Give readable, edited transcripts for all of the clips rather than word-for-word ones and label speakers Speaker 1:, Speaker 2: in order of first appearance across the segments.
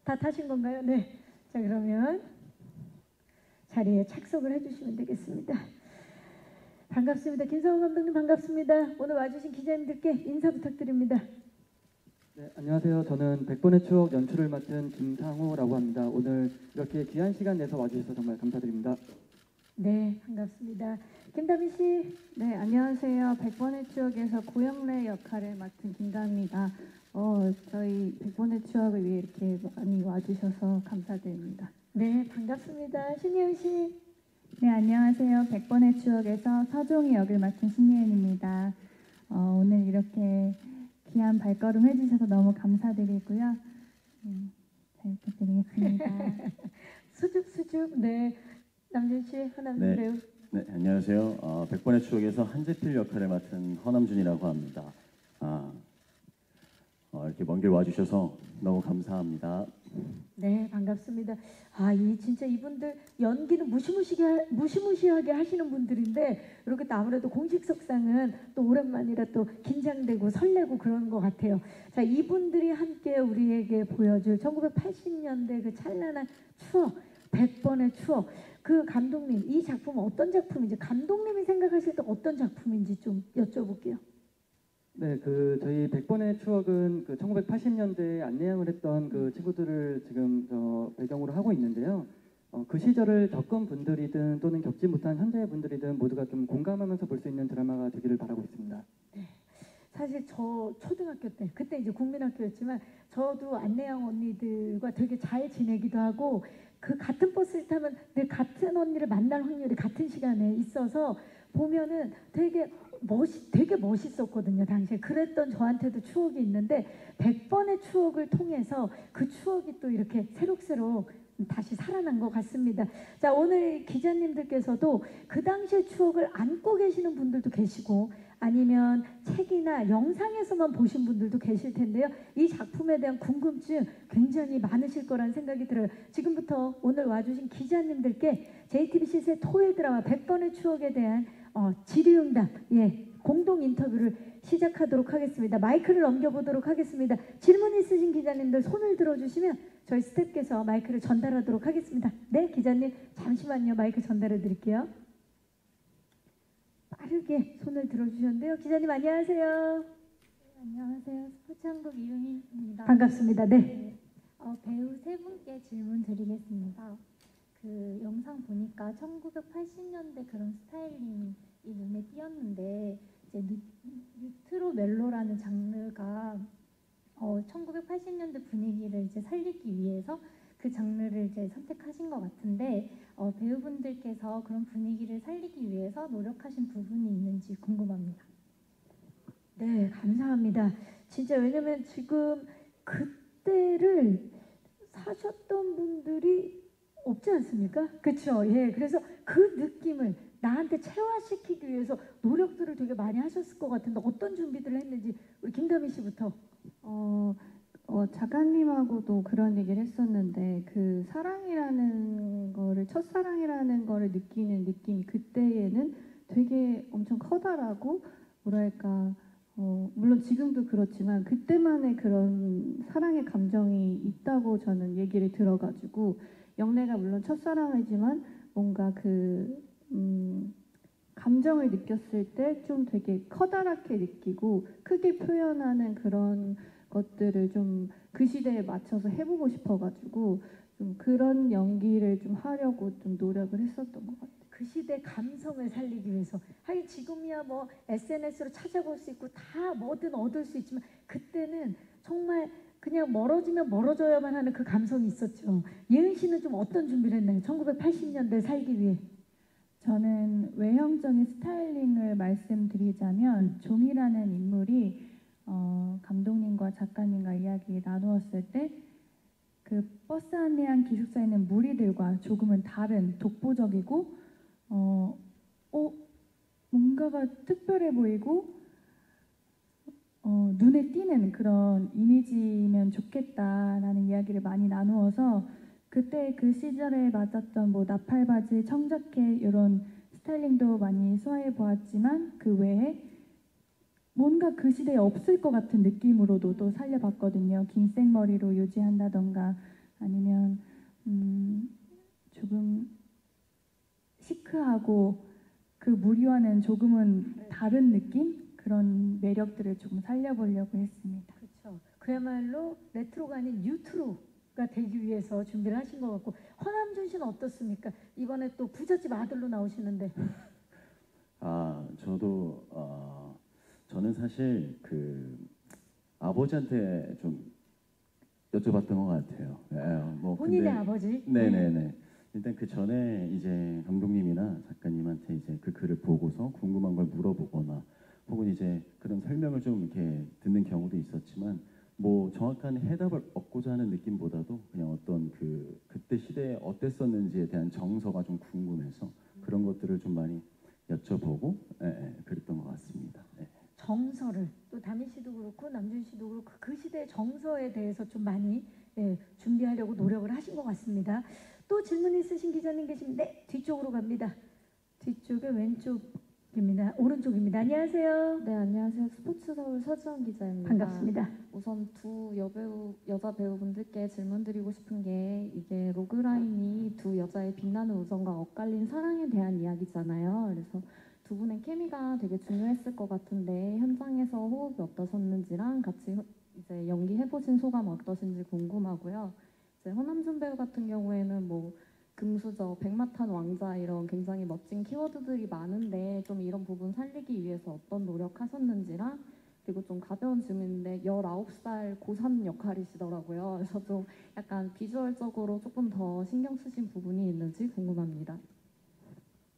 Speaker 1: 다 타신 건가요? 네. 자, 그러면 자리에 착석을 해주시면 되겠습니다. 반갑습니다. 김성훈 감독님 반갑습니다. 오늘 와주신 기자님들께 인사 부탁드립니다.
Speaker 2: 네, 안녕하세요. 저는 100번의 추억 연출을 맡은 김상호라고 합니다. 오늘 이렇게 귀한 시간 내서 와주셔서 정말 감사드립니다.
Speaker 1: 네, 반갑습니다. 김다미 씨.
Speaker 3: 네, 안녕하세요. 100번의 추억에서 고영래 역할을 맡은 김다미입니다. 저희 100번의 추억을 위해 이렇게 많이 와주셔서 감사드립니다.
Speaker 1: 네, 반갑습니다. 신예은 씨.
Speaker 3: 네, 안녕하세요. 100번의 추억에서 서종희 역을 맡은 신예은입니다. 오늘 이렇게 귀한 발걸음 해주셔서 너무 감사드리고요. 잘 부탁드리겠습니다.
Speaker 1: 수줍. 네, 남준 씨, 허남준
Speaker 4: 네.
Speaker 1: 배우.
Speaker 4: 네, 안녕하세요. 100번의 추억에서 한재필 역할을 맡은 허남준이라고 합니다. 이렇게 먼 길 와주셔서 너무 감사합니다.
Speaker 1: 네, 반갑습니다. 진짜 이분들 연기는 무시무시하게 하시는 분들인데 이렇게 또 아무래도 공식석상은 또 오랜만이라 또 긴장되고 설레고 그런 것 같아요. 자, 이분들이 함께 우리에게 보여줄 1980년대 그 찬란한 추억, 100번의 추억. 그 감독님, 이 작품은 어떤 작품인지, 감독님이 생각하실 때 어떤 작품인지 좀 여쭤볼게요.
Speaker 2: 네, 저희 100번의 추억은 1980년대에 안내양을 했던 그 친구들을 지금 배경으로 하고 있는데요. 그 시절을 겪은 분들이든 또는 겪지 못한 현재 분들이든 모두가 좀 공감하면서 볼 수 있는 드라마가 되기를 바라고 있습니다.
Speaker 1: 네. 사실 저 초등학교 때, 그때 이제 국민학교였지만 저도 안내양 언니들과 되게 잘 지내기도 하고 그 같은 버스를 타면 늘 같은 언니를 만날 확률이 같은 시간에 있어서 보면은 되게 멋있었거든요, 당시에. 그랬던 저한테도 추억이 있는데 100번의 추억을 통해서 그 추억이 또 이렇게 새록새록 다시 살아난 것 같습니다. 자, 오늘 기자님들께서도 그 당시의 추억을 안고 계시는 분들도 계시고 아니면 책이나 영상에서만 보신 분들도 계실 텐데요. 이 작품에 대한 궁금증 굉장히 많으실 거라는 생각이 들어요. 지금부터 오늘 와주신 기자님들께 JTBC 토요일 드라마 100번의 추억에 대한 질의응답, 공동 인터뷰를 시작하도록 하겠습니다. 마이크를 넘겨보도록 하겠습니다. 질문 있으신 기자님들 손을 들어주시면 저희 스태프께서 마이크를 전달하도록 하겠습니다. 네, 기자님 잠시만요. 마이크 전달해 드릴게요. 빠르게 손을 들어주셨는데요. 기자님 안녕하세요.
Speaker 5: 네, 안녕하세요. 스포츠한국 이유민입니다.
Speaker 1: 반갑습니다. 네.
Speaker 5: 배우 세 분께 질문 드리겠습니다. 그 영상 보니까 1980년대 그런 스타일링이 눈에 띄었는데 이제 뉴트로 멜로라는 장르가 1980년대 분위기를 이제 살리기 위해서 그 장르를 이제 선택하신 것 같은데 배우분들께서 그런 분위기를 살리기 위해서 노력하신 부분이 있는지 궁금합니다.
Speaker 1: 네, 감사합니다. 진짜 왜냐면 지금 그때를 사셨던 분들이 없지 않습니까? 그렇죠. 예, 그래서 그 느낌을 나한테 체화시키기 위해서 노력들을 되게 많이 하셨을 것 같은데 어떤 준비들을 했는지 우리 김다미 씨부터.
Speaker 3: 작가님하고도 그런 얘기를 했었는데 그 사랑이라는 거를 첫사랑이라는 거를 느끼는 느낌이 그때에는 되게 엄청 커다라고 뭐랄까 물론 지금도 그렇지만 그때만의 그런 사랑의 감정이 있다고 저는 얘기를 들어가지고 영래가 물론 첫사랑이지만 뭔가 감정을 느꼈을 때 좀 되게 커다랗게 느끼고 크게 표현하는 그런 것들을 좀 그 시대에 맞춰서 해보고 싶어가지고 좀 그런 연기를 좀 하려고 좀 노력을 했었던 것 같아요.
Speaker 1: 그 시대 감성을 살리기 위해서. 하긴 지금이야 뭐 SNS로 찾아볼 수 있고 다 뭐든 얻을 수 있지만 그때는 정말 그냥 멀어지면 멀어져야만 하는 그 감성이 있었죠. 예은 씨는 좀 어떤 준비를 했나요? 1980년대 살기 위해.
Speaker 3: 저는 외형적인 스타일링을 말씀드리자면 종이라는 인물이 감독님과 작가님과 이야기 나누었을 때 그 버스 안내한 기숙사에 있는 무리들과 조금은 다른 독보적이고 뭔가가 특별해 보이고 눈에 띄는 그런 이미지면 좋겠다라는 이야기를 많이 나누어서 그때 그 시절에 맞았던 뭐 나팔바지, 청자켓 이런 스타일링도 많이 소화해 보았지만 그 외에 뭔가 그 시대에 없을 것 같은 느낌으로도 또 살려봤거든요. 긴 생머리로 유지한다던가 아니면 조금 시크하고 그 무리와는 조금은 다른 느낌? 그런 매력들을 조금 살려보려고 했습니다.
Speaker 1: 그렇죠. 그야말로 레트로가 아닌 뉴트로가 되기 위해서 준비를 하신 것 같고 허남준 씨는 어떻습니까? 이번에 또 부잣집 아들로 나오시는데
Speaker 4: 저는 사실 그 아버지한테 좀 여쭤봤던 것 같아요. 뭐
Speaker 1: 본인의
Speaker 4: 근데
Speaker 1: 아버지.
Speaker 4: 네네네. 일단 그 전에 이제 감독님이나 작가님한테 이제 그 글을 보고서 궁금한 걸 물어보거나 혹은 이제 그런 설명을 좀 이렇게 듣는 경우도 있었지만 뭐 정확한 해답을 얻고자 하는 느낌보다도 그냥 어떤 그때 시대에 어땠었는지에 대한 정서가 좀 궁금해서 그런 것들을 좀 많이 여쭤보고 그랬던 것 같습니다.
Speaker 1: 정서를 또 다민 씨도 그렇고 남준 씨도 그렇고 그 시대의 정서에 대해서 좀 많이 준비하려고 노력을 하신 것 같습니다. 또 질문 있으신 기자님 계시면 네 뒤쪽으로 갑니다. 뒤쪽에 왼쪽입니다. 오른쪽입니다. 안녕하세요.
Speaker 6: 네, 안녕하세요. 스포츠 서울 서지원 기자입니다.
Speaker 1: 반갑습니다.
Speaker 6: 우선 두 여자 배우분들께 질문드리고 싶은 게 이게 로그라인이 두 여자의 빛나는 우정과 엇갈린 사랑에 대한 이야기잖아요. 그래서 두 분의 케미가 되게 중요했을 것 같은데 현장에서 호흡이 어떠셨는지랑 같이 이제 연기해보신 소감 어떠신지 궁금하고요. 이제 허남준 배우 같은 경우에는 뭐 금수저, 백마탄 왕자 이런 굉장히 멋진 키워드들이 많은데 좀 이런 부분 살리기 위해서 어떤 노력하셨는지랑 그리고 좀 가벼운 질문인데 19살 고3 역할이시더라고요. 그래서 좀 약간 비주얼적으로 조금 더 신경 쓰신 부분이 있는지 궁금합니다.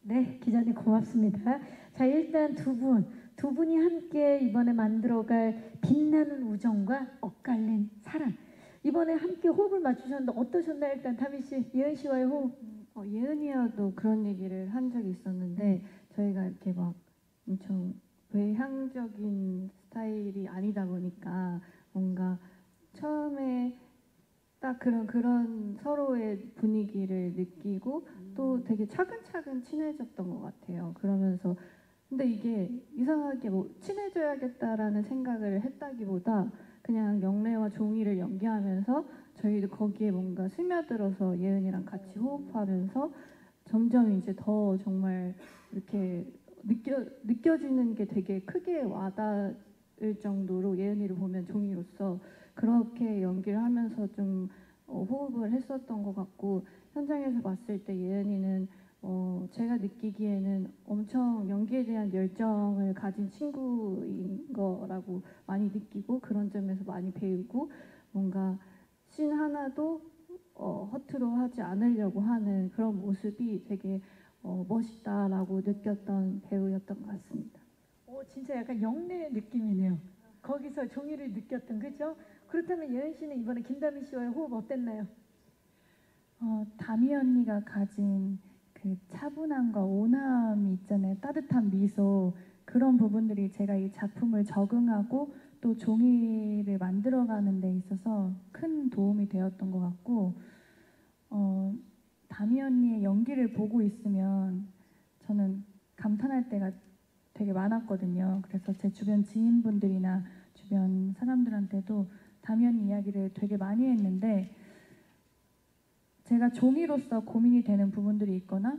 Speaker 1: 네, 기자님 고맙습니다. 자, 일단 두 분이 함께 이번에 만들어갈 빛나는 우정과 엇갈린 사랑. 이번에 함께 호흡을 맞추셨는데 어떠셨나요? 일단 다민 씨, 예은 씨와의 호흡.
Speaker 3: 예은이와도 그런 얘기를 한 적이 있었는데 저희가 이렇게 막 엄청 외향적인 스타일이 아니다 보니까 뭔가 처음에 딱 그런 서로의 분위기를 느끼고 또 되게 차근차근 친해졌던 것 같아요. 그러면서 근데 이게 이상하게 뭐 친해져야겠다라는 생각을 했다기보다 그냥 영래와 종이를 연기하면서 저희도 거기에 뭔가 스며들어서 예은이랑 같이 호흡하면서 점점 이제 더 정말 이렇게 느껴지는 게 되게 크게 와닿을 정도로 예은이를 보면 종이로서 그렇게 연기를 하면서 좀 호흡을 했었던 것 같고 현장에서 봤을 때 예은이는 제가 느끼기에는 엄청 연기에 대한 열정을 가진 친구인 거라고 많이 느끼고 그런 점에서 많이 배우고 뭔가 씬 하나도 허투루 하지 않으려고 하는 그런 모습이 되게 멋있다라고 느꼈던 배우였던 것 같습니다.
Speaker 1: 진짜 약간 영내 느낌이네요. 거기서 종이를 느꼈던 그죠? 그렇다면 예은 씨는 이번에 김다민 씨와의 호흡 어땠나요?
Speaker 3: 다미 언니가 가진 그 차분함과 온화함이 있잖아요. 따뜻한 미소 그런 부분들이 제가 이 작품을 적응하고 또 종이를 만들어가는 데 있어서 큰 도움이 되었던 것 같고 다미 언니의 연기를 보고 있으면 저는 감탄할 때가 되게 많았거든요. 그래서 제 주변 지인분들이나 주변 사람들한테도 다미 언니 이야기를 되게 많이 했는데 제가 종이로서 고민이 되는 부분들이 있거나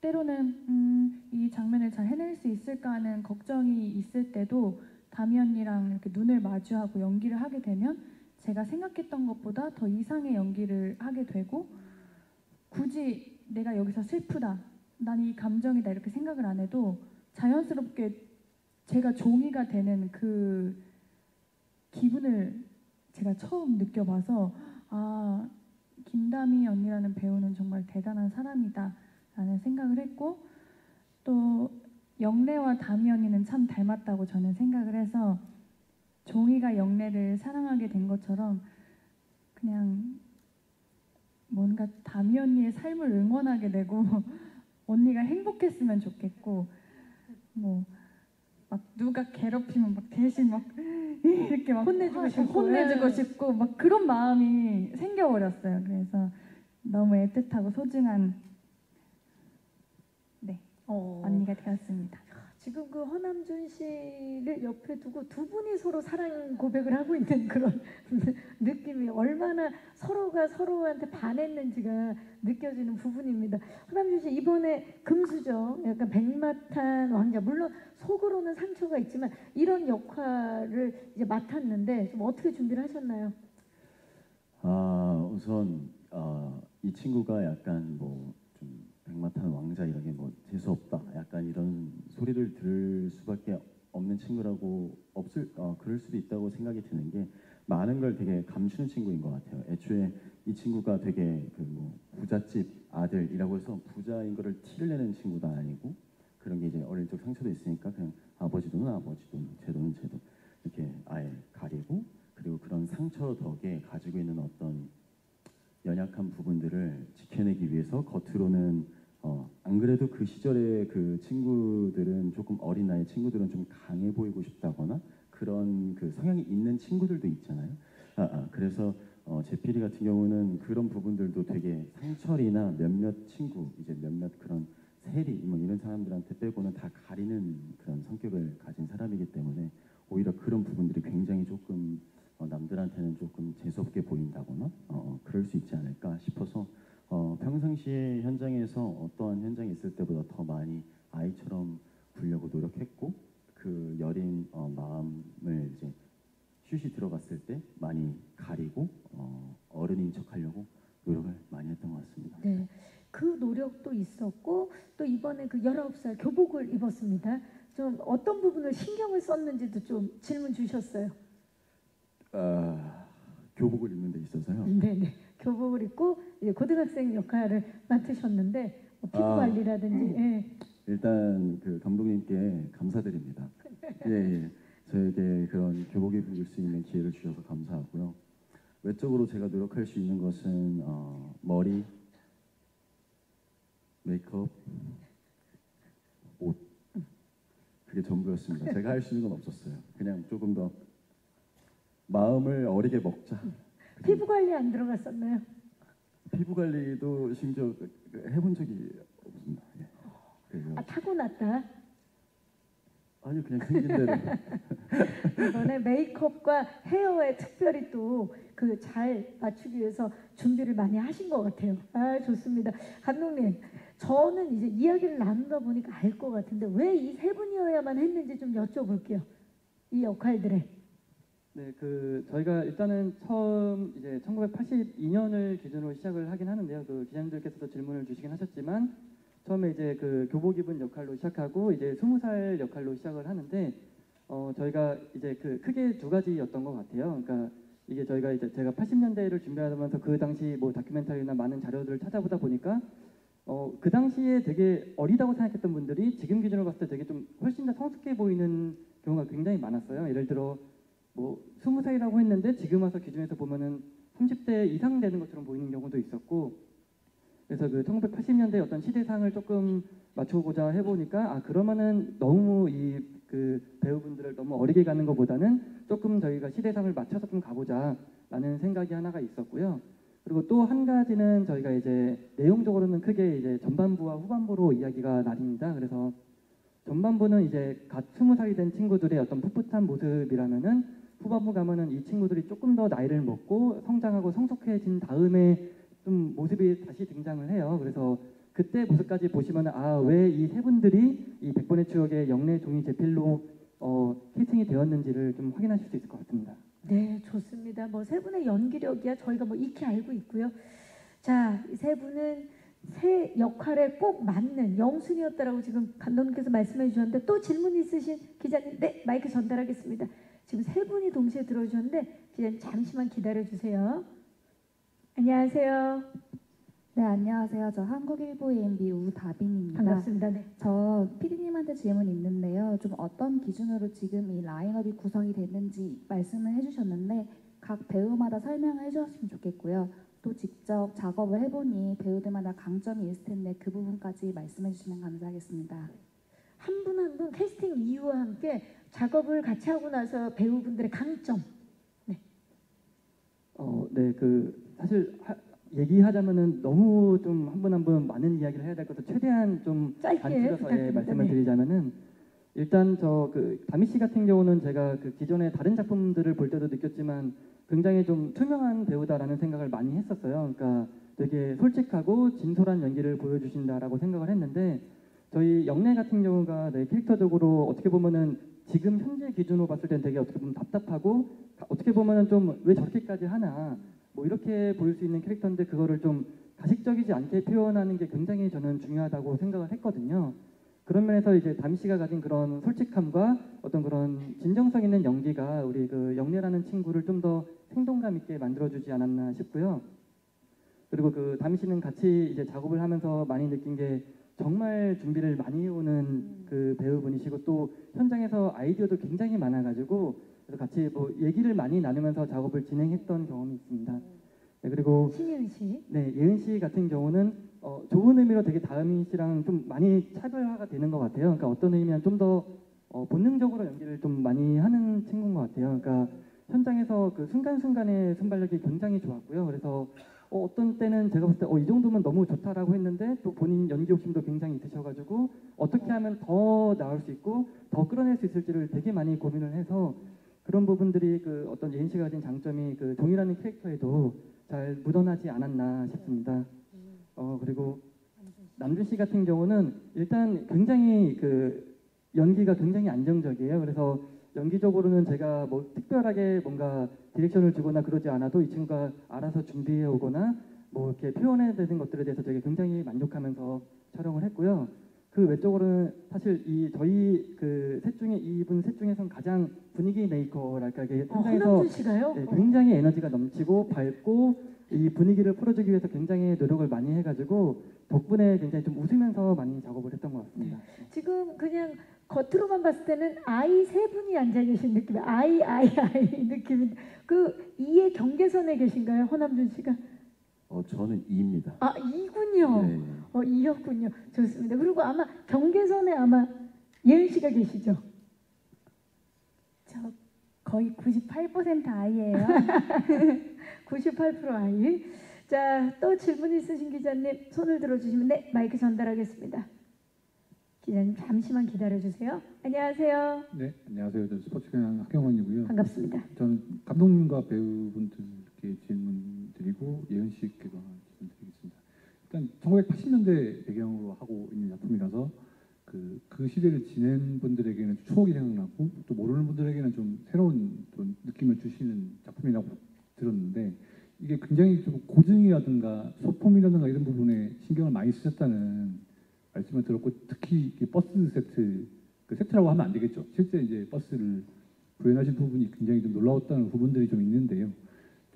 Speaker 3: 때로는 이 장면을 잘 해낼 수 있을까 하는 걱정이 있을 때도 다미 언니랑 이렇게 눈을 마주하고 연기를 하게 되면 제가 생각했던 것보다 더 이상의 연기를 하게 되고 굳이 내가 여기서 슬프다, 난 이 감정이다 이렇게 생각을 안 해도 자연스럽게 제가 종이가 되는 그 기분을 제가 처음 느껴봐서 김다미 언니라는 배우는 정말 대단한 사람이다 라는 생각을 했고 또 영래와 다미 언니는 참 닮았다고 저는 생각을 해서 종이가 영래를 사랑하게 된 것처럼 그냥 뭔가 다미 언니의 삶을 응원하게 되고 언니가 행복했으면 좋겠고 뭐 막 누가 괴롭히면 막 대신 막 이렇게 막 혼내주고 싶고 막 그런 마음이 생겨버렸어요. 그래서 너무 애틋하고 소중한 언니가 되었습니다.
Speaker 1: 지금 그 허남준 씨를 옆에 두고 두 분이 서로 사랑 고백을 하고 있는 그런 느낌이 얼마나 서로가 서로한테 반했는지가 느껴지는 부분입니다. 허남준 씨 이번에 금수저 약간 백마탄 왕자 물론 속으로는 상처가 있지만 이런 역할을 이제 맡았는데 좀 어떻게 준비를 하셨나요?
Speaker 4: 우선 이 친구가 약간 뭐 좀 백마탄 왕자 이런 게 뭐 재수 없다 약간 이런 소리를 들을 수밖에 없는 친구라고 그럴 수도 있다고 생각이 드는 게 많은 걸 되게 감추는 친구인 것 같아요. 애초에 이 친구가 되게 그 뭐 부잣집 아들이라고 해서 부자인 거를 티를 내는 친구도 아니고 그런 게 이제 어릴 적 상처도 있으니까 그냥 아버지 돈은 아버지 돈, 제 돈은 제 돈 이렇게 아예 가리고 그리고 그런 상처 덕에 가지고 있는 어떤 연약한 부분들을 지켜내기 위해서 겉으로는 안 그래도 그 시절에 그 친구들은 조금 어린 나이 친구들은 좀 강해 보이고 싶다거나 그런 그 성향이 있는 친구들도 있잖아요. 그래서 제필이 같은 경우는 그런 부분들도 되게 상철이나 몇몇 친구 이제 몇몇 그런 세리 뭐 이런 사람들한테 빼고는 다 가리는 그런 성격을 가진 사람이기 때문에 오히려 그런 부분들이 굉장히 조금 남들한테는 조금 재수없게 보인다거나 그럴 수 있지 않을까 싶어서 평상시에 현장에서 어떠한 현장에 있을 때보다 더 많이 아이처럼 굴려고 노력했고 그 여린 마음을 이제 슛이 들어갔을 때 많이 가리고 어른인 척하려고 노력을 많이 했던 것 같습니다.
Speaker 1: 네, 그 노력도 있었고 또 이번에 그 19살 교복을 입었습니다. 좀 어떤 부분을 신경을 썼는지도 좀 질문 주셨어요.
Speaker 4: 교복을 입는 데 있어서요.
Speaker 1: 네네. 교복을 입고 이제 고등학생 역할을 맡으셨는데 피부 관리라든지
Speaker 4: 일단 그 감독님께 감사드립니다. 예. 저에게 그런 교복 입을 수 있는 기회를 주셔서 감사하고요. 외적으로 제가 노력할 수 있는 것은 머리, 메이크업, 옷 그게 전부였습니다. 제가 할 수 있는 건 없었어요. 그냥 조금 더 마음을 어리게 먹자.
Speaker 1: 피부 관리 안 들어갔었나요?
Speaker 4: 피부 관리도 심지어 해본 적이 없습니다. 예. 그래서
Speaker 1: 타고났다.
Speaker 4: 아니요 그냥 생긴 대로.
Speaker 1: 이번에 메이크업과 헤어에 특별히 또 그 잘 맞추기 위해서 준비를 많이 하신 것 같아요. 좋습니다. 감독님, 저는 이제 이야기를 나누다 보니까 알 것 같은데 왜 이 세 분이어야만 했는지 좀 여쭤볼게요. 이 역할들에.
Speaker 2: 네, 저희가 일단은 처음 이제 1982년을 기준으로 시작을 하긴 하는데요. 그 기자님들께서도 질문을 주시긴 하셨지만 처음에 이제 그 교복 입은 역할로 시작하고 이제 20살 역할로 시작을 하는데 저희가 이제 그 크게 두 가지였던 것 같아요. 그러니까 이게 저희가 이제 제가 80년대를 준비하면서 그 당시 뭐 다큐멘터리나 많은 자료들을 찾아보다 보니까 그 당시에 되게 어리다고 생각했던 분들이 지금 기준으로 봤을 때 되게 좀 훨씬 더 성숙해 보이는 경우가 굉장히 많았어요. 예를 들어 뭐 20살이라고 했는데 지금 와서 기준에서 보면은 30대 이상 되는 것처럼 보이는 경우도 있었고 그래서 그 1980년대 어떤 시대상을 조금 맞춰보자 해보니까 그러면은 너무 이 그 배우분들을 너무 어리게 가는 것보다는 조금 저희가 시대상을 맞춰서 좀 가보자라는 생각이 하나가 있었고요. 그리고 또 한 가지는 저희가 이제 내용적으로는 크게 이제 전반부와 후반부로 이야기가 나뉩니다. 그래서 전반부는 이제 갓 20살이 된 친구들의 어떤 풋풋한 모습이라면은 후반부 가면은 이 친구들이 조금 더 나이를 먹고 성장하고 성숙해진 다음에 좀 모습이 다시 등장을 해요. 그래서 그때 모습까지 보시면은 왜 이 세 분들이 이 100번의 추억의 영래 종이 제필로 캐스팅이 되었는지를 좀 확인하실 수 있을 것 같습니다.
Speaker 1: 네, 좋습니다. 뭐 세 분의 연기력이야 저희가 뭐 익히 알고 있고요. 자, 이 세 분은 새 역할에 꼭 맞는 영순이었다라고 지금 감독님께서 말씀해 주셨는데 또 질문 있으신 기자님, 네, 마이크 전달하겠습니다. 지금 세 분이 동시에 들어주셨는데 기자님 잠시만 기다려 주세요. 안녕하세요.
Speaker 7: 네, 안녕하세요. 저 한국일보 EMB 우다빈입니다.
Speaker 1: 반갑습니다. 네.
Speaker 7: 저 PD님한테 질문이 있는데요. 좀 어떤 기준으로 지금 이 라인업이 구성이 됐는지 말씀을 해주셨는데 각 배우마다 설명을 해주셨으면 좋겠고요. 또 직접 작업을 해보니 배우들마다 강점이 있을 텐데 그 부분까지 말씀해 주시면 감사하겠습니다.
Speaker 1: 한 분 한 분 캐스팅 이유와 함께 작업을 같이 하고 나서 배우분들의 강점.
Speaker 2: 네, 사실 얘기하자면은 너무 좀 한 분 한 분 많은 이야기를 해야 될 것도 최대한 좀
Speaker 1: 짧게
Speaker 2: 간추려서
Speaker 1: 부탁드립니다.
Speaker 2: 말씀을
Speaker 1: 네.
Speaker 2: 드리자면은 일단 저 그 다미 씨 같은 경우는 제가 그 기존의 다른 작품들을 볼 때도 느꼈지만 굉장히 좀 투명한 배우다라는 생각을 많이 했었어요. 그러니까 되게 솔직하고 진솔한 연기를 보여주신다라고 생각을 했는데 저희 영래 같은 경우가 네, 캐릭터적으로 어떻게 보면은 지금 현재 기준으로 봤을 땐 되게 어떻게 보면 답답하고 어떻게 보면은 좀 왜 저렇게까지 하나 뭐 이렇게 보일 수 있는 캐릭터인데 그거를 좀 가식적이지 않게 표현하는 게 굉장히 저는 중요하다고 생각을 했거든요. 그런 면에서 이제 다미 씨가 가진 그런 솔직함과 어떤 그런 진정성 있는 연기가 우리 그 영래라는 친구를 좀 더 생동감 있게 만들어주지 않았나 싶고요. 그리고 그 다미 씨는 같이 이제 작업을 하면서 많이 느낀 게 정말 준비를 많이 해오는 그 배우분이시고 또 현장에서 아이디어도 굉장히 많아가지고 그래서 같이 뭐 얘기를 많이 나누면서 작업을 진행했던 경험이 있습니다. 네, 그리고
Speaker 1: 신예은 씨.
Speaker 2: 네, 예은 씨 같은 경우는 좋은 의미로 되게 다미 씨랑 좀 많이 차별화가 되는 것 같아요. 그러니까 어떤 의미는 좀 더 본능적으로 연기를 좀 많이 하는 친구인 것 같아요. 그러니까 현장에서 그 순간순간의 순발력이 굉장히 좋았고요. 그래서 어떤 때는 제가 봤을 때 이 정도면 너무 좋다라고 했는데 또 본인 연기 욕심도 굉장히 있으셔가지고 어떻게 하면 더 나을 수 있고 더 끌어낼 수 있을지를 되게 많이 고민을 해서 그런 부분들이 그 어떤 예은 씨가 가진 장점이 그 종이라는 캐릭터에도 잘 묻어나지 않았나 싶습니다. 그리고 남준 씨 같은 경우는 일단 굉장히 그 연기가 굉장히 안정적이에요. 그래서 연기적으로는 제가 뭐 특별하게 뭔가 디렉션을 주거나 그러지 않아도 이 친구가 알아서 준비해 오거나 뭐 이렇게 표현해야 되는 것들에 대해서 되게 굉장히 만족하면서 촬영을 했고요. 그 외적으로는 사실 이 저희 그 셋 중에 이분 셋 중에서는 가장 분위기 메이커랄까 이게 현장에서
Speaker 1: 허남준 씨가요?
Speaker 2: 네, 굉장히 에너지가 넘치고 밝고 이 분위기를 풀어주기 위해서 굉장히 노력을 많이 해가지고 덕분에 굉장히 좀 웃으면서 많이 작업을 했던 것 같습니다.
Speaker 1: 지금 그냥 겉으로만 봤을 때는 아이 세 분이 앉아 계신 느낌이 아이 느낌인데 그 이의 경계선에 계신가요, 허남준 씨가?
Speaker 4: 저는 E입니다.
Speaker 1: 아 이군요.
Speaker 4: 네.
Speaker 1: 이였군요. 좋습니다. 그리고 아마 경계선에 아마 예은 씨가 계시죠?
Speaker 8: 저 거의 98% 아이예요.
Speaker 1: 98% 아이. 자, 또 질문 있으신 기자님 손을 들어주시면 네 마이크 전달하겠습니다. 기자님 잠시만 기다려주세요. 안녕하세요.
Speaker 9: 네, 안녕하세요. 저는 스포츠경향 학경원이고요.
Speaker 1: 반갑습니다.
Speaker 9: 저는 감독님과 배우분들께 질문 드리고 예은 씨께도 하나 질문 드리겠습니다. 일단 1980년대 배경으로 하고 있는 작품이라서 그 시대를 지낸 분들에게는 추억이 생각나고 또 모르는 분들에게는 좀 새로운 또 느낌을 주시는 작품이라고 들었는데 이게 굉장히 좀 고증이라든가 소품이라든가 이런 부분에 신경을 많이 쓰셨다는 말씀을 들었고 특히 버스 세트 그 세트라고 하면 안 되겠죠. 실제 이제 버스를 구현하신 부분이 굉장히 좀 놀라웠다는 부분들이 좀 있는데요.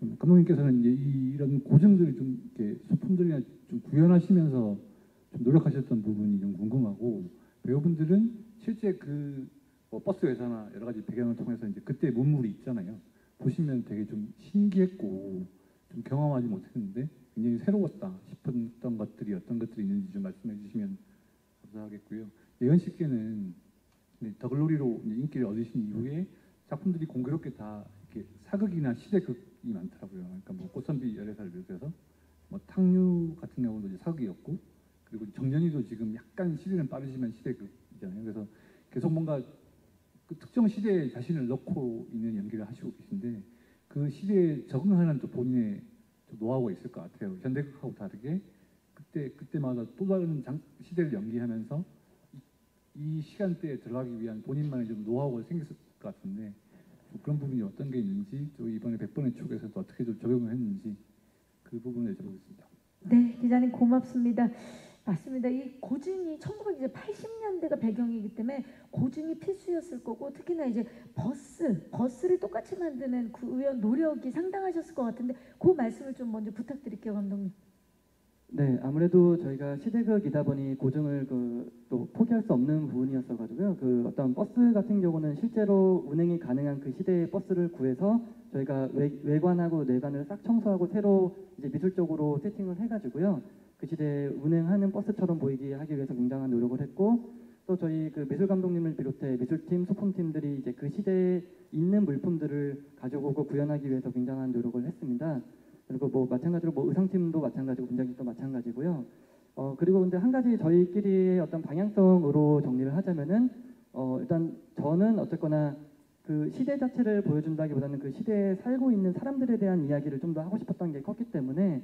Speaker 9: 좀 감독님께서는 이제 이런 고증들을 좀 이렇게 소품들이나 좀 구현하시면서 좀 노력하셨던 부분이 좀 궁금하고 배우분들은 실제 뭐 버스 회사나 여러 가지 배경을 통해서 이제 그때 문물이 있잖아요. 보시면 되게 좀 신기했고 좀 경험하지 못했는데 굉장히 새로웠다 싶었던 것들이 어떤 것들이 있는지 좀 말씀해 주시면 감사하겠고요. 예은 씨께는 더 글로리로 인기를 얻으신 이후에 작품들이 공교롭게 다 이렇게 사극이나 시대극이 많더라고요. 그러니까 뭐 꽃선비 열애사를 비롯해서 뭐 탕류 같은 경우도 이제 사극이었고 그리고 정년이도 지금 약간 시대는 빠르지만 시대극이잖아요. 그래서 계속 뭔가 그 특정 시대에 자신을 넣고 있는 연기를 하시고 계신데 그 시대에 적응하는 또 본인의 또 노하우가 있을 것 같아요. 현대극하고 다르게 그때마다 또 다른 시대를 연기하면서 이 시간대에 들어가기 위한 본인만의 좀 노하우가 생겼을 것 같은데 그런 부분이 어떤 게 있는지 또 이번에 100번의 추억에서도 어떻게 좀 적용을 했는지 그 부분을 여쭤보겠습니다.
Speaker 1: 네, 기자님 고맙습니다. 맞습니다. 이 고증이 1980년대가 배경이기 때문에 고증이 필수였을 거고 특히나 이제 버스를 똑같이 만드는 그 노력이 상당하셨을 것 같은데 그 말씀을 좀 먼저 부탁드릴게요, 감독님.
Speaker 2: 네, 아무래도 저희가 시대극이다 보니 고증을 또 포기할 수 없는 부분이었어가지고요. 그 어떤 버스 같은 경우는 실제로 운행이 가능한 그 시대의 버스를 구해서 저희가 외관하고 내관을 싹 청소하고 새로 이제 미술적으로 세팅을 해가지고요. 그 시대에 운행하는 버스처럼 보이게 하기 위해서 굉장한 노력을 했고 또 저희 그 미술 감독님을 비롯해 미술팀, 소품팀들이 이제 그 시대에 있는 물품들을 가져오고 구현하기 위해서 굉장한 노력을 했습니다. 그리고 뭐 마찬가지로 뭐 의상팀도 마찬가지고 분장팀도 마찬가지고요. 그리고 근데 한 가지 저희끼리의 어떤 방향성으로 정리를 하자면은 일단 저는 어쨌거나 그 시대 자체를 보여준다기보다는 그 시대에 살고 있는 사람들에 대한 이야기를 좀 더 하고 싶었던 게 컸기 때문에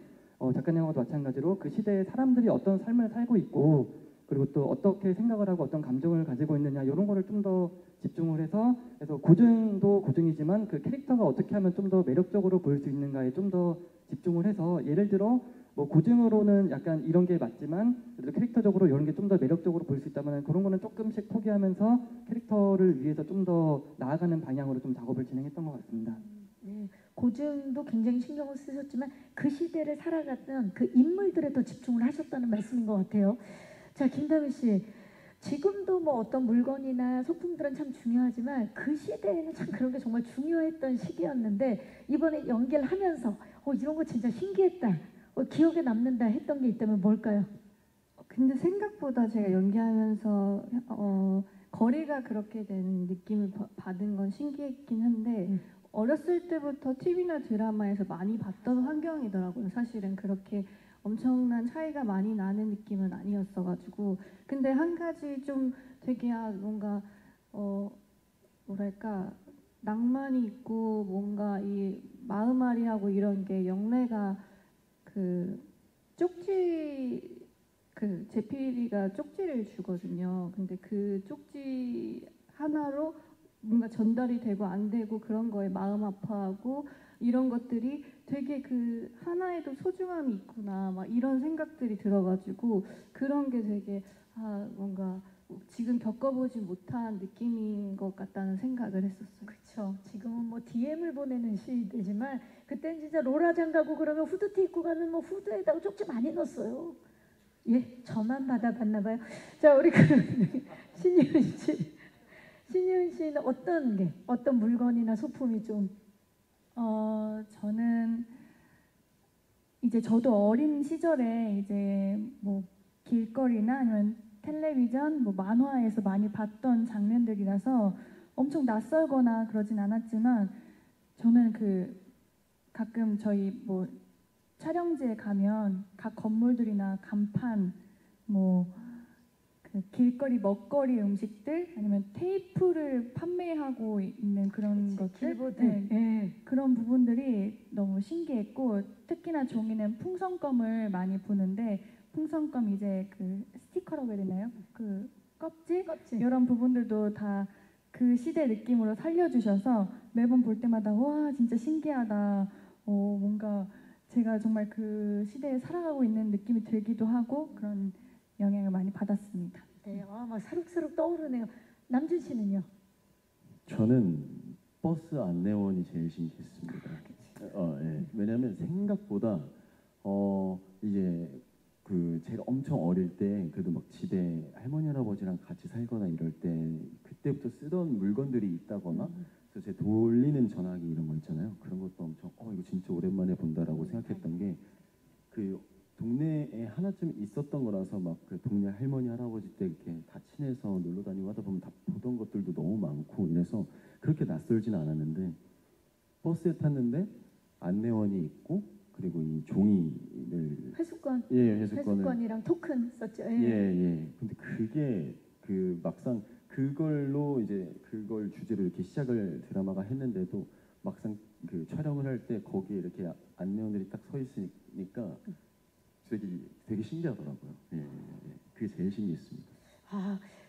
Speaker 2: 작가님하고도 마찬가지로 그 시대의 사람들이 어떤 삶을 살고 있고 그리고 또 어떻게 생각을 하고 어떤 감정을 가지고 있느냐 이런 거를 좀 더 집중을 해서 그래서 고증도 고증이지만 그 캐릭터가 어떻게 하면 좀 더 매력적으로 보일 수 있는가에 좀 더 집중을 해서 예를 들어 뭐 고증으로는 약간 이런 게 맞지만 그래도 캐릭터적으로 이런 게 좀 더 매력적으로 보일 수 있다면 그런 거는 조금씩 포기하면서 캐릭터를 위해서 좀 더 나아가는 방향으로 좀 작업을 진행했던 것 같습니다.
Speaker 1: 네, 고증도 굉장히 신경을 쓰셨지만 그 시대를 살아갔던 그 인물들에 더 집중을 하셨다는 말씀인 것 같아요. 자, 김다미 씨, 지금도 뭐 어떤 물건이나 소품들은 참 중요하지만 그 시대에는 참 그런 게 정말 중요했던 시기였는데 이번에 연기를 하면서 이런 거 진짜 신기했다, 기억에 남는다 했던 게 있다면 뭘까요?
Speaker 3: 근데 생각보다 제가 연기하면서 거리가 그렇게 된 느낌을 받은 건 신기했긴 한데 어렸을 때부터 TV나 드라마에서 많이 봤던 환경이더라고요. 사실은 그렇게 엄청난 차이가 많이 나는 느낌은 아니었어가지고 근데 한 가지 좀 되게 뭔가 뭐랄까 낭만이 있고 뭔가 이 마음앓이하고 이런 게 영래가 그 쪽지 그 제필이가 쪽지를 주거든요. 근데 그 쪽지 하나로 뭔가 전달이 되고 안 되고 그런 거에 마음 아파하고 이런 것들이 되게 그 하나에도 소중함이 있구나 막 이런 생각들이 들어가지고 그런 게 되게 뭔가 지금 겪어보지 못한 느낌인 것 같다는 생각을 했었어요.
Speaker 1: 그렇죠. 지금은 뭐 DM을 보내는 시대지만 그때는 진짜 로라장 가고 그러면 후드티 입고 가면 뭐 후드에다가 쪽지 많이 넣었어요. 예, 저만 받아봤나 봐요. 자, 우리 신예은 씨, 신예은 씨는 어떤 물건이나 소품이 좀
Speaker 8: 저는 이제 저도 어린 시절에 이제 뭐 길거리나 아니면 텔레비전, 뭐 만화에서 많이 봤던 장면들이라서 엄청 낯설거나 그러진 않았지만 저는 그 가끔 저희 뭐 촬영지에 가면 각 건물들이나 간판, 뭐 그 길거리 먹거리 음식들 아니면 테이프를 판매하고 있는 그런 것들,
Speaker 1: 길보드.
Speaker 8: 그런 부분들이 너무 신기했고 특히나 종이는 풍선껌을 많이 보는데 풍선껌 이제 그 스티커라고 해야 되나요? 그 껍질 이런 부분들도 다 그 시대 느낌으로 살려주셔서 매번 볼 때마다 와 진짜 신기하다. 뭔가 제가 정말 그 시대에 살아가고 있는 느낌이 들기도 하고 그런 영향을 많이 받았습니다.
Speaker 1: 네, 막 새록새록 떠오르네요. 남준 씨는요?
Speaker 4: 저는 버스 안내원이 제일 신기했습니다. 예. 왜냐하면 생각보다 이제 그 제가 엄청 어릴 때 그래도 막 집에 할머니 할아버지랑 같이 살거나 이럴 때 그때부터 쓰던 물건들이 있다거나 그래서 제 돌리는 전화기 이런 거 있잖아요. 그런 것도 엄청 이거 진짜 오랜만에 본다라고 생각했던 게 그 동네에 하나쯤 있었던 거라서 막 그 동네 할머니 할아버지 때 이렇게 다 친해서 놀러 다니고 하다 보면 다 보던 것들도 너무 많고 이래서 그렇게 낯설지는 않았는데 버스에 탔는데 안내원이 있고 그리고 이 종이를
Speaker 1: 회수권.
Speaker 4: 회수권을
Speaker 1: 회수권이랑 토큰 썼죠.
Speaker 4: 근데 그게 그 막상 그걸로 이제 그걸 주제로 이렇게 시작을 드라마가 했는데도 막상 그 촬영을 할 때 거기에 이렇게 안내원들이 딱 서 있으니까 되게 신기하더라고요. 그게 제일 신기했습니다.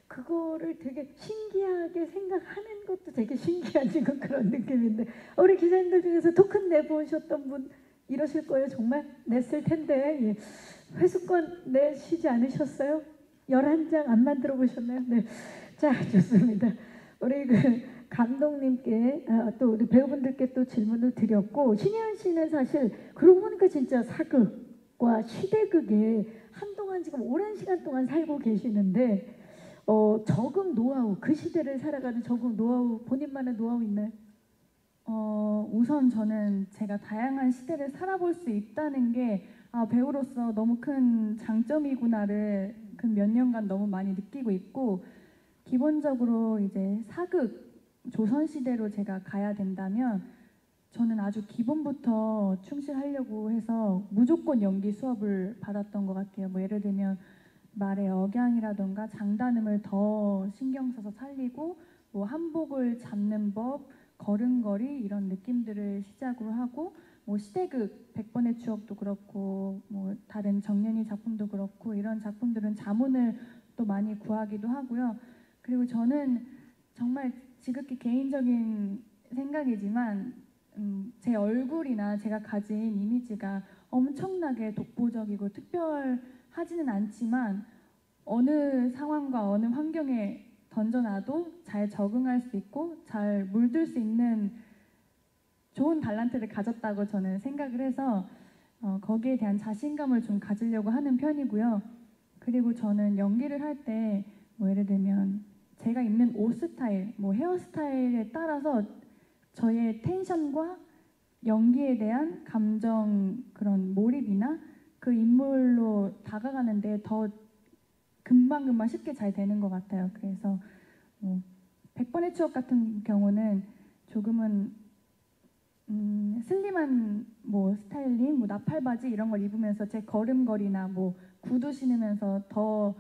Speaker 1: 그거를 되게 신기하게 생각하는 것도 되게 신기한 지금 그런 느낌인데 우리 기자님들 중에서 토큰 내보셨던 분 이러실 거예요. 정말 냈을 텐데 회수권 내시지 않으셨어요? 11장 안 만들어 보셨나요? 네. 자, 좋습니다. 우리 그 감독님께 또 우리 배우분들께 또 질문을 드렸고 신예은 씨는 사실 그러고 보니까 진짜 사극과 시대극에 한동안 지금 오랜 시간 동안 살고 계시는데 적응 노하우, 그 시대를 살아가는 적응 노하우, 본인만의 노하우 있나요?
Speaker 8: 우선 저는 제가 다양한 시대를 살아볼 수 있다는 게 배우로서 너무 큰 장점이구나를 그 몇 년간 너무 많이 느끼고 있고 기본적으로 이제 사극, 조선시대로 제가 가야 된다면 저는 아주 기본부터 충실하려고 해서 무조건 연기 수업을 받았던 것 같아요. 뭐 예를 들면 말의 억양이라던가 장단음을 더 신경 써서 살리고 뭐 한복을 잡는 법, 걸음걸이 이런 느낌들을 시작으로 하고 뭐 시대극 100번의 추억도 그렇고 뭐 다른 정연이 작품도 그렇고 이런 작품들은 자문을 또 많이 구하기도 하고요. 그리고 저는 정말 지극히 개인적인 생각이지만 제 얼굴이나 제가 가진 이미지가 엄청나게 독보적이고 특별하지는 않지만 어느 상황과 어느 환경에 던져놔도 잘 적응할 수 있고 잘 물들 수 있는 좋은 달란트를 가졌다고 저는 생각을 해서 거기에 대한 자신감을 좀 가지려고 하는 편이고요. 그리고 저는 연기를 할 때 뭐 예를 들면 제가 입는 옷 스타일, 뭐 헤어스타일에 따라서 저의 텐션과 연기에 대한 감정 그런 몰입이나 그 인물로 다가가는데 더 금방금방 쉽게 잘 되는 것 같아요. 그래서 뭐 100번의 추억 같은 경우는 조금은 슬림한 뭐 스타일링, 뭐 나팔바지 이런 걸 입으면서 제 걸음걸이나 뭐 구두 신으면서 더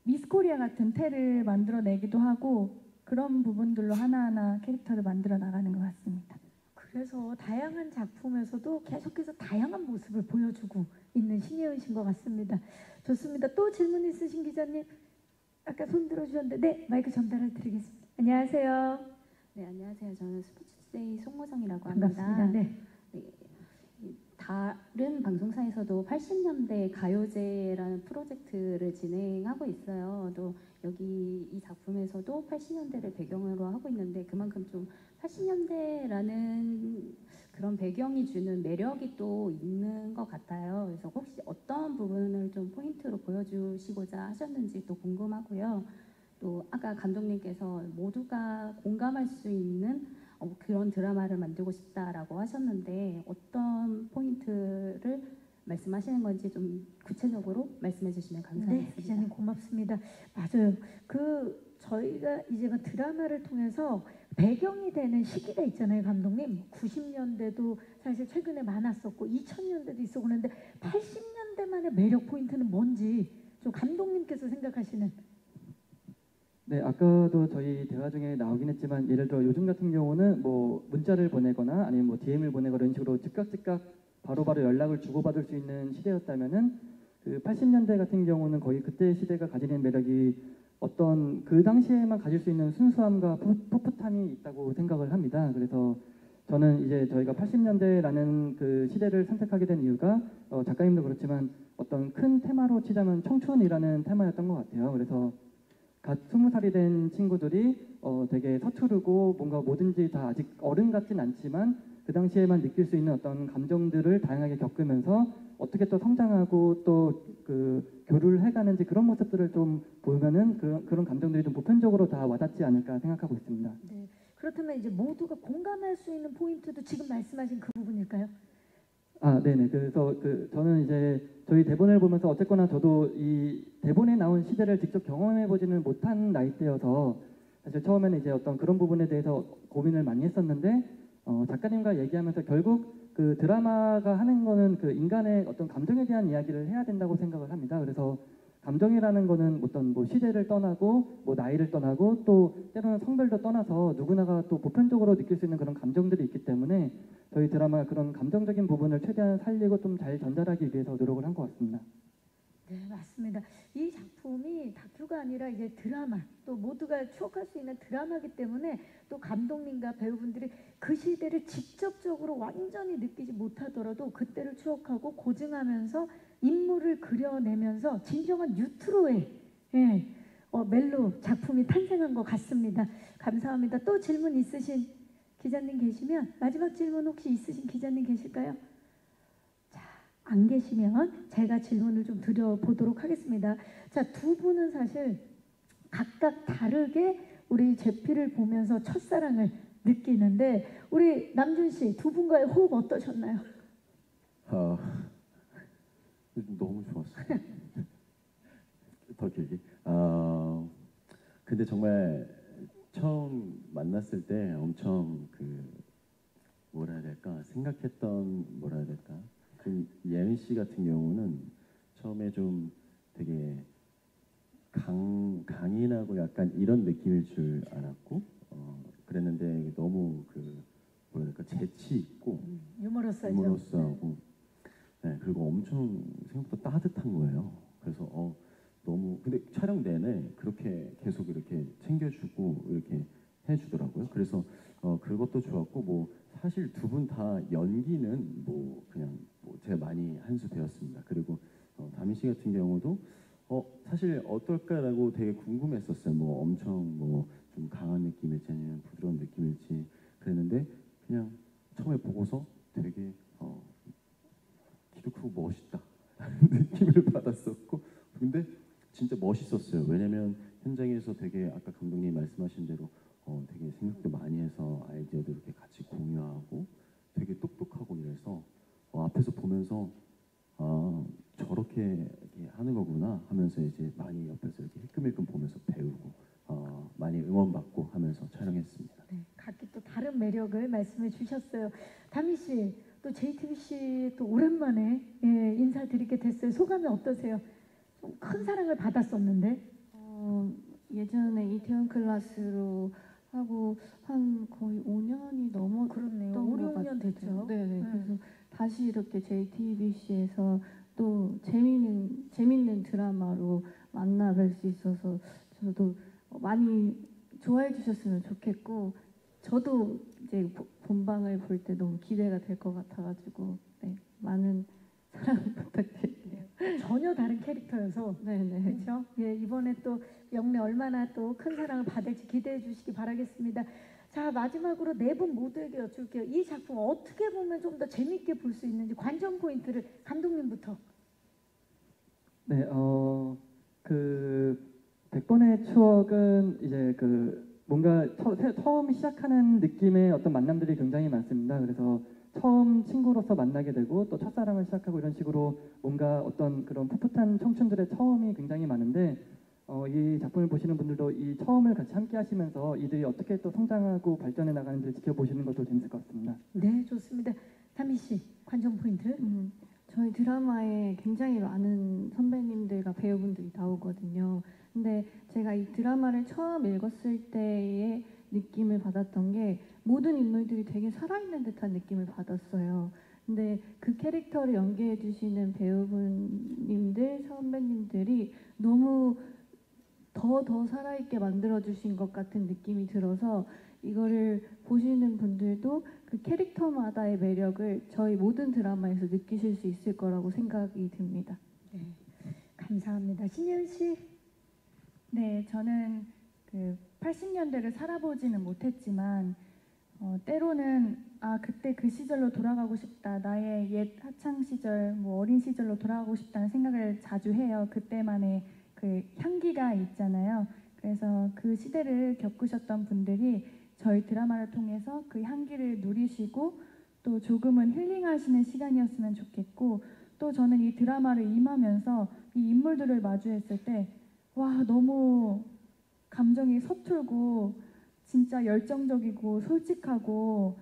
Speaker 8: 미스코리아 같은 태를 만들어내기도 하고 그런 부분들로 하나하나 캐릭터를 만들어 나가는 것 같습니다.
Speaker 1: 그래서 다양한 작품에서도 계속해서 다양한 모습을 보여주고 있는 신예은 씨인 것 같습니다. 좋습니다. 또 질문 있으신 기자님? 아까 손 들어주셨는데 네, 마이크 전달을 드리겠습니다. 안녕하세요.
Speaker 10: 네, 안녕하세요. 저는 스포츠투데이 송모정이라고 합니다.
Speaker 1: 반갑습니다. 네.
Speaker 10: 다른 방송사에서도 80년대 가요제라는 프로젝트를 진행하고 있어요. 또 여기 이 작품에서도 80년대를 배경으로 하고 있는데 그만큼 좀 80년대라는 그런 배경이 주는 매력이 또 있는 것 같아요. 그래서 혹시 어떤 부분을 좀 포인트로 보여주시고자 하셨는지 또 궁금하고요. 또 아까 감독님께서 모두가 공감할 수 있는 그런 드라마를 만들고 싶다라고 하셨는데 어떤 포인트를 말씀하시는 건지 좀 구체적으로 말씀해 주시면 감사하겠습니다.
Speaker 1: 네, 기자님 고맙습니다. 맞아요. 저희가 이제 드라마를 통해서 배경이 되는 시기가 있잖아요, 감독님. 90년대도 사실 최근에 많았었고 2000년대도 있었고 그런데 80년대만의 매력 포인트는 뭔지 좀 감독님께서 생각하시는.
Speaker 2: 네, 아까도 저희 대화 중에 나오긴 했지만 예를 들어 요즘 같은 경우는 뭐 문자를 보내거나 아니면 뭐 DM을 보내거나 이런 식으로 즉각 바로바로 연락을 주고받을 수 있는 시대였다면은 그 80년대 같은 경우는 거의 그때 시대가 가지는 매력이 어떤 그 당시에만 가질 수 있는 순수함과 풋풋함이 있다고 생각을 합니다. 그래서 저는 이제 저희가 80년대라는 그 시대를 선택하게 된 이유가 작가님도 그렇지만 어떤 큰 테마로 치자면 청춘이라는 테마였던 것 같아요. 그래서 갓 20살이 된 친구들이 되게 서투르고 뭔가 뭐든지 다 아직 어른 같진 않지만 그 당시에만 느낄 수 있는 어떤 감정들을 다양하게 겪으면서 어떻게 또 성장하고 또 그 교류를 해가는지 그런 모습들을 좀 보면은 그런 감정들이 좀 보편적으로 다 와닿지 않을까 생각하고 있습니다.
Speaker 1: 네. 그렇다면 이제 모두가 공감할 수 있는 포인트도 지금 말씀하신 그 부분일까요?
Speaker 2: 아, 네네. 그래서 저는 이제 저희 대본을 보면서 어쨌거나 저도 이 대본에 나온 시대를 직접 경험해보지는 못한 나이대여서 사실 처음에는 이제 어떤 그런 부분에 대해서 고민을 많이 했었는데 작가님과 얘기하면서 결국 그 드라마가 하는 거는 그 인간의 어떤 감정에 대한 이야기를 해야 된다고 생각을 합니다. 그래서 감정이라는 거는 어떤 뭐 시대를 떠나고 뭐 나이를 떠나고 또 때로는 성별도 떠나서 누구나가 또 보편적으로 느낄 수 있는 그런 감정들이 있기 때문에 저희 드라마 그런 감정적인 부분을 최대한 살리고 좀 잘 전달하기 위해서 노력을 한 것 같습니다.
Speaker 1: 네, 맞습니다. 이 작품이 다큐가 아니라 이제 드라마, 또 모두가 추억할 수 있는 드라마이기 때문에 또 감독님과 배우분들이 그 시대를 직접적으로 완전히 느끼지 못하더라도 그때를 추억하고 고증하면서 인물을 그려내면서 진정한 뉴트로의 멜로 작품이 탄생한 것 같습니다. 감사합니다. 또 질문 있으신 기자님 계시면 마지막 질문 혹시 있으신 기자님 계실까요? 안 계시면 제가 질문을 좀 드려보도록 하겠습니다. 자, 두 분은 사실 각각 다르게 우리 제피를 보면서 첫사랑을 느끼는데 우리 남준 씨 두 분과의 호흡 어떠셨나요?
Speaker 4: 너무 좋았어요. 더 길게. 근데 정말 처음 만났을 때 엄청 뭐라 해야 될까 생각했던 뭐라 해야 될까 좀 예은 씨 같은 경우는 처음에 좀 되게 강인하고 약간 이런 느낌일 줄 알았고 그랬는데 너무 뭐랄까 재치 있고 유머러스하고 네, 그리고 엄청 생각보다 따뜻한 거예요. 그래서 너무 근데 촬영 내내 그렇게 계속 이렇게 챙겨주고 이렇게 해주더라고요. 그래서 그것도 좋았고 뭐 사실 두 분 다 연기는 뭐 그냥 제가 많이 한 수 배웠습니다. 그리고 다미 씨 같은 경우도 사실 어떨까라고 되게 궁금했었어요. 뭐 엄청 뭐 좀 강한 느낌일지 아니면 부드러운 느낌일지 그랬는데 그냥 처음에 보고서 되게 키도 크고 멋있다 느낌을 받았었고 근데 진짜 멋있었어요. 왜냐면 현장에서 되게 아까 감독님 말씀하신 대로 되게 생각도 많이 해서 아이디어도 이렇게 같이 공유하고 되게 똑똑하고 이래서 앞에서 보면서 저렇게 이렇게 하는 거구나 하면서 이제 많이 옆에서 이렇게 힐끔힐끔 보면서 배우고 많이 응원받고 하면서 촬영했습니다.
Speaker 1: 네, 각기 또 다른 매력을 말씀해 주셨어요. 다미 씨, 또 JTBC 또 오랜만에 인사드리게 됐어요. 소감이 어떠세요? 좀 큰 사랑을 받았었는데.
Speaker 3: 예전에 이태원 클라스로 하고 한 거의 5년이
Speaker 1: 그렇네요.
Speaker 3: 넘었던
Speaker 1: 5,
Speaker 3: 것
Speaker 1: 6년
Speaker 3: 같아요.
Speaker 1: 됐죠.
Speaker 3: 네네. 그래서 다시 이렇게 JTBC에서 또 재밌는 드라마로 만나뵐 수 있어서 저도 많이 좋아해 주셨으면 좋겠고 저도 이제 본방을 볼 때 너무 기대가 될 것 같아가지고 네, 많은 사랑 부탁드릴게요.
Speaker 1: 전혀 다른 캐릭터여서
Speaker 3: 네네.
Speaker 1: 그렇죠. 예, 이번에 또 영래 얼마나 또 큰 사랑을 받을지 기대해 주시기 바라겠습니다. 자, 마지막으로 네 분 모두에게 여쭐게요. 이 작품 어떻게 보면 좀 더 재밌게 볼 수 있는지 관전 포인트를 감독님부터.
Speaker 2: 네, 그 100번의 추억은 이제 뭔가 처음 시작하는 느낌의 어떤 만남들이 굉장히 많습니다. 그래서 처음 친구로서 만나게 되고 또 첫사랑을 시작하고 이런 식으로 뭔가 어떤 그런 풋풋한 청춘들의 처음이 굉장히 많은데 이 작품을 보시는 분들도 이 처음을 같이 함께 하시면서 이들이 어떻게 또 성장하고 발전해 나가는지 지켜보시는 것도 재밌을 것 같습니다.
Speaker 1: 네, 좋습니다. 다미 씨, 관전 포인트.
Speaker 3: 저희 드라마에 굉장히 많은 선배님들과 배우분들이 나오거든요. 근데 제가 이 드라마를 처음 읽었을 때의 느낌을 받았던 게 모든 인물들이 되게 살아있는 듯한 느낌을 받았어요. 근데 그 캐릭터를 연기해 주시는 배우분님들, 선배님들이 너무 더 살아있게 만들어 주신 것 같은 느낌이 들어서 이거를 보시는 분들도 그 캐릭터마다의 매력을 저희 모든 드라마에서 느끼실 수 있을 거라고 생각이 듭니다.
Speaker 1: 네, 감사합니다. 신예은 씨.
Speaker 8: 네, 저는 그 80년대를 살아보지는 못했지만 때로는 그때 그 시절로 돌아가고 싶다. 나의 옛 학창 시절, 뭐 어린 시절로 돌아가고 싶다는 생각을 자주 해요. 그때만의 그 향기가 있잖아요. 그래서 그 시대를 겪으셨던 분들이 저희 드라마를 통해서 그 향기를 누리시고 또 조금은 힐링하시는 시간이었으면 좋겠고 또 저는 이 드라마를 임하면서 이 인물들을 마주했을 때 와, 너무 감정이 서툴고 진짜 열정적이고 솔직하고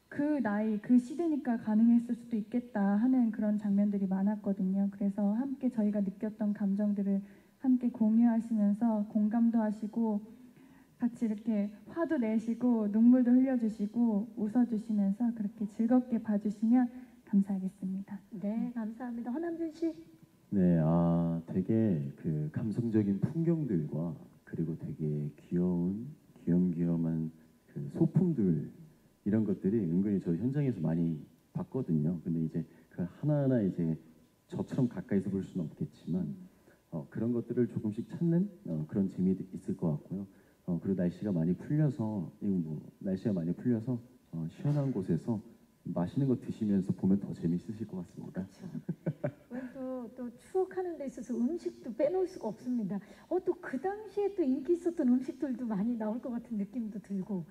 Speaker 8: 그 나이, 그 시대니까 가능했을 수도 있겠다 하는 그런 장면들이 많았거든요. 그래서 함께 저희가 느꼈던 감정들을 함께 공유하시면서 공감도 하시고 같이 이렇게 화도 내시고 눈물도 흘려주시고 웃어주시면서 그렇게 즐겁게 봐주시면 감사하겠습니다.
Speaker 1: 네, 감사합니다. 허남준 씨.
Speaker 4: 네, 되게 그 감성적인 풍경들과 그리고 되게 귀염귀염한 그 소품들 이런 것들이 은근히 저 현장에서 많이 봤거든요. 근데 이제 그 하나하나 이제 저처럼 가까이서 볼 수는 없겠지만 그런 것들을 조금씩 찾는 그런 재미도 있을 것 같고요. 그리고 날씨가 많이 풀려서 시원한 곳에서 맛있는 거 드시면서 보면 더 재밌으실 것 같습니다.
Speaker 1: 또 추억하는 데 있어서 음식도 빼놓을 수가 없습니다. 또 그 당시에 또 인기 있었던 음식들도 많이 나올 것 같은 느낌도 들고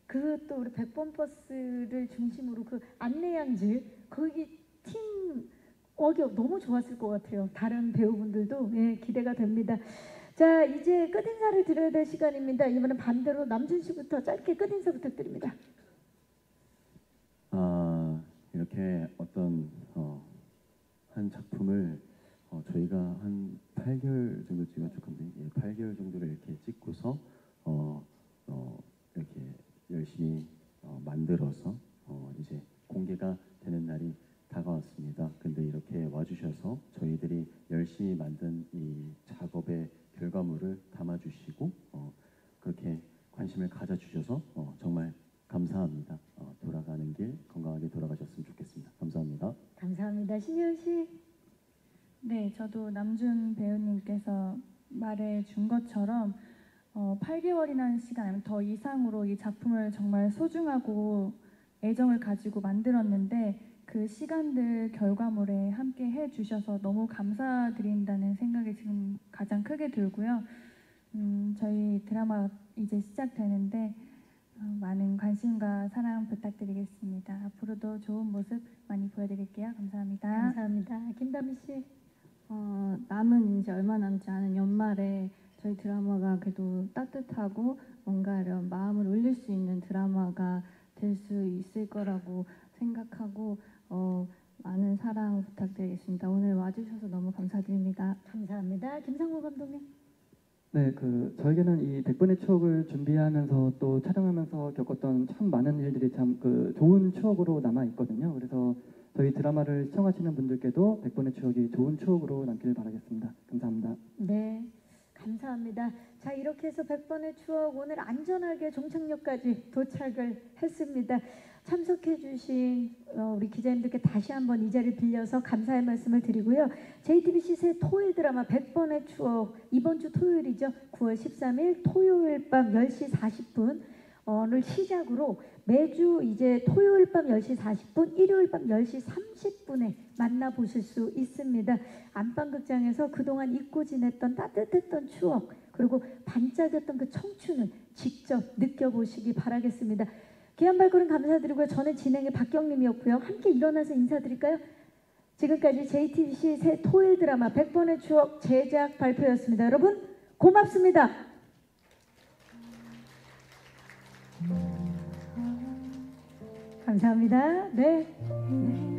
Speaker 1: 그 또 우리 100번 버스를 중심으로 그 안내양질 거기 팀 워크업 너무 좋았을 것 같아요. 다른 배우분들도 기대가 됩니다. 자, 이제 끝인사를 드려야 될 시간입니다. 이번엔 반대로 남준 씨부터 짧게 끝인사 부탁드립니다.
Speaker 4: 이렇게 어떤 한 작품을 저희가 한 8개월 정도 찍었죠, 감독님. 예, 8개월 정도를 이렇게 찍고서 이렇게 열심히 만들어서 이제 공개가 되는 날이 다가왔습니다. 근데 이렇게 와주셔서 저희들이 열심히 만든 이 작업의 결과물을 담아주시고 그렇게 관심을 가져주셔서 정말 감사합니다. 돌아가는 길 건강하게 돌아가셨으면 좋겠습니다. 감사합니다.
Speaker 1: 감사합니다. 신예은 씨.
Speaker 8: 네, 저도 남준 배우님께서 말해 준 것처럼 8개월이라는 시간 아니면 더 이상으로 이 작품을 정말 소중하고 애정을 가지고 만들었는데 그 시간들 결과물에 함께 해주셔서 너무 감사드린다는 생각이 지금 가장 크게 들고요. 저희 드라마 이제 시작되는데 많은 관심과 사랑 부탁드리겠습니다. 앞으로도 좋은 모습 많이 보여드릴게요. 감사합니다.
Speaker 1: 감사합니다. 김다미 씨.
Speaker 3: 남은 이제 얼마 남지 않은 연말에 저희 드라마가 그래도 따뜻하고 뭔가 이런 마음을 울릴 수 있는 드라마가 될 수 있을 거라고 생각하고 많은 사랑 부탁드리겠습니다. 오늘 와주셔서 너무 감사드립니다.
Speaker 1: 감사합니다. 김상무 감독님.
Speaker 2: 네, 저에게는 이 100번의 추억을 준비하면서 또 촬영하면서 겪었던 참 많은 일들이 참 좋은 추억으로 남아 있거든요. 그래서 저희 드라마를 시청하시는 분들께도 100번의 추억이 좋은 추억으로 남기를 바라겠습니다. 감사합니다.
Speaker 1: 네, 감사합니다. 자, 이렇게 해서 100번의 추억 오늘 안전하게 종착역까지 도착을 했습니다. 참석해주신 우리 기자님들께 다시 한번 이 자리를 빌려서 감사의 말씀을 드리고요. JTBC 새 토요일 드라마 100번의 추억 이번 주 토요일이죠. 9월 13일 토요일 밤 10시 40분을 시작으로 매주 이제 토요일 밤 10시 40분, 일요일 밤 10시 30분에 만나보실 수 있습니다. 안방극장에서 그동안 잊고 지냈던 따뜻했던 추억 그리고 반짝였던 그 청춘을 직접 느껴보시기 바라겠습니다. 귀한 발걸음 감사드리고요. 저는 진행의 박경림이었고요. 함께 일어나서 인사드릴까요? 지금까지 JTBC 새 토요일 드라마 100번의 추억 제작 발표였습니다. 여러분 고맙습니다. 감사합니다. 네.